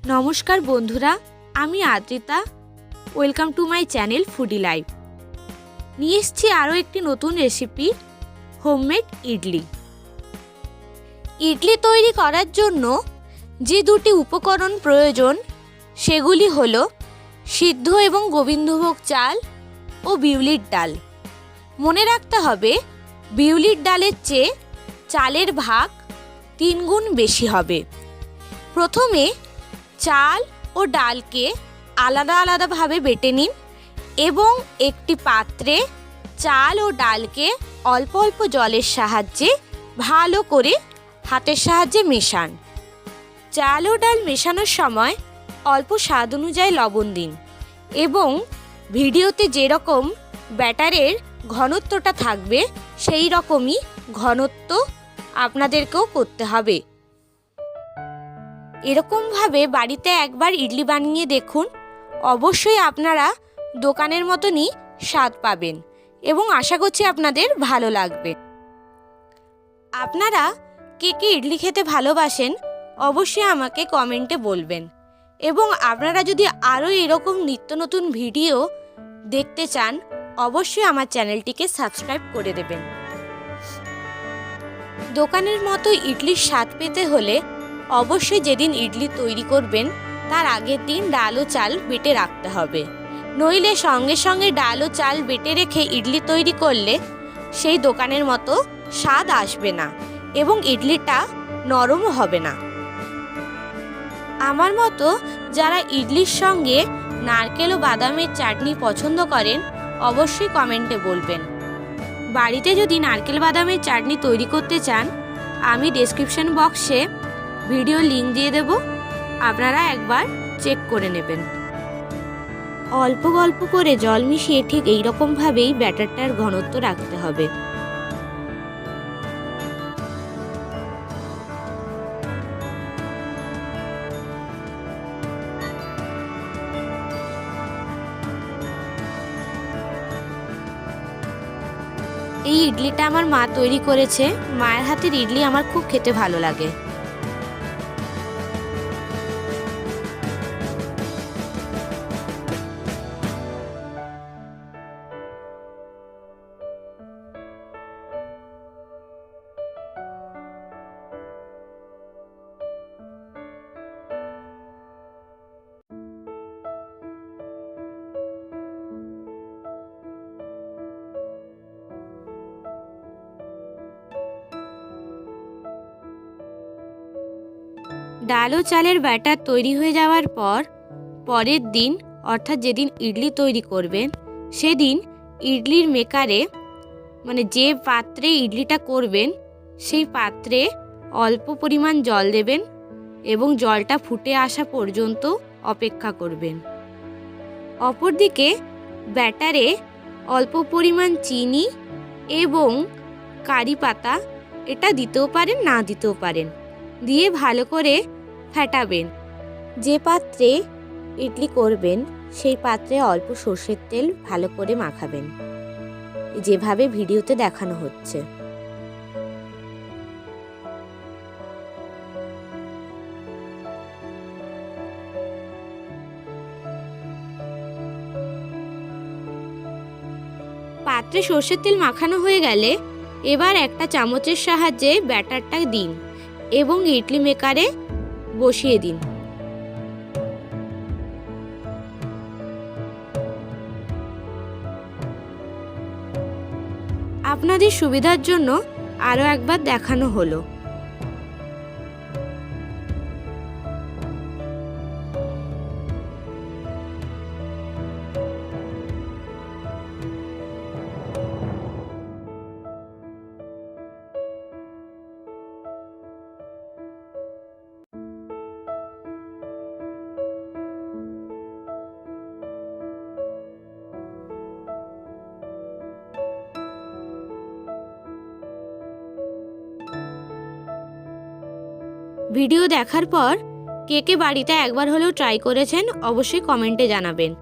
নমস্কার বন্ধুরা, আমি Adrita. Welcome to my channel foodie life. নিয়ে এসেছি আরও একটি নতুন রেসিপি, হোমমেড ইডলি। ইডলি তৈরি করার জন্য যে দুটি উপকরণ প্রয়োজন সেগুলি হলো সিদ্ধ এবং গোবিন্দভোগ চাল ও বিউলির ডাল। মনে রাখতে হবে বিউলির ডালের চেয়ে চালের ভাগ 3 গুণ বেশি হবে। প্রথমে চাল ও ডালকে আলাদা আলাদাভাবে বেটে নিন এবং একটি পাত্রে চাল ও ডালকে অল্প অল্প জলের সাহায্যে ভালো করে হাতের সাহায্যে মেশান। চাল ও ডাল মেশানোর সময় অল্প স্বাদ অনুযায়ী লবণ দিন এবং ভিডিওতে যেরকম ব্যাটারের ঘনত্বটা থাকবে সেই রকমই ঘনত্ব আপনাদেরকেও করতে হবে। এরকমভাবে বাড়িতে একবার ইডলি বানিয়ে দেখুন, অবশ্যই আপনারা দোকানের মতনই স্বাদ পাবেন এবং আশা করছি আপনাদের ভালো লাগবে। আপনারা কে কে ইডলি খেতে ভালোবাসেন অবশ্যই আমাকে কমেন্টে বলবেন এবং আপনারা যদি আরও এরকম নিত্য নতুন ভিডিও দেখতে চান অবশ্যই আমার চ্যানেলটিকে সাবস্ক্রাইব করে দেবেন। দোকানের মতো ইডলির স্বাদ পেতে হলে অবশ্যই যেদিন ইডলি তৈরি করবেন তার আগের দিন ডাল ও চাল বেটে রাখতে হবে, নইলে সঙ্গে সঙ্গে ডাল ও চাল বেটে রেখে ইডলি তৈরি করলে সেই দোকানের মতো স্বাদ আসবে না এবং ইডলিটা নরমও হবে না। আমার মতো যারা ইডলির সঙ্গে নারকেল ও বাদামের চাটনি পছন্দ করেন অবশ্যই কমেন্টে বলবেন। বাড়িতে যদি নারকেল বাদামের চাটনি তৈরি করতে চান আমি ডেসক্রিপশন বক্সে ভিডিও লিংক দিয়ে দেব, আপনারা একবার চেক করে নেবেন। অল্প অল্প করে জল মিশিয়ে ঠিক এই রকমভাবেই ব্যাটারটার ঘনত্ব রাখতে হবে। এই ইডলিটা আমার মা তৈরি করেছে, মায়ের হাতের ইডলি আমার খুব খেতে ভালো লাগে। ডাল ও চালের ব্যাটার তৈরি হয়ে যাওয়ার পরের দিন অর্থাৎ যেদিন ইডলি তৈরি করবেন সেদিন ইডলির মেকারে যে পাত্রে ইডলিটা করবেন সেই পাত্রে অল্প পরিমাণ জল দেবেন এবং জলটা ফুটে আসা পর্যন্ত অপেক্ষা করবেন। অপরদিকে ব্যাটারে অল্প পরিমাণ চিনি এবং কারি পাতা এটা দিতেও পারেন না দিতেও পারেন, দিয়ে ভালো করে ফেটাবেন। যে পাত্রে ইডলি করবেন সেই পাত্রে অল্প সর্ষের তেল ভালো করে মাখাবেন, যেভাবে ভিডিওতে দেখানো হচ্ছে। পাত্রে সর্ষের তেল মাখানো হয়ে গেলে এবার একটা চামচের সাহায্যে ব্যাটারটা দিন এবং ইডলি মেকারে বসিয়ে দিন। আপনাদের সুবিধার জন্য আরও একবার দেখানো হলো। ভিডিও দেখার পর কে কে বাড়িতে একবার হলেও ট্রাই করেছেন অবশ্যই কমেন্টে জানাবেন।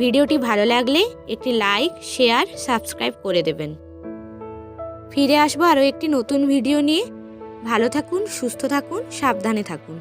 ভিডিওটি ভালো লাগলে একটি লাইক, শেয়ার, সাবস্ক্রাইব করে দেবেন। ফিরে আসবো আরও একটি নতুন ভিডিও নিয়ে। ভালো থাকুন, সুস্থ থাকুন, সাবধানে থাকুন।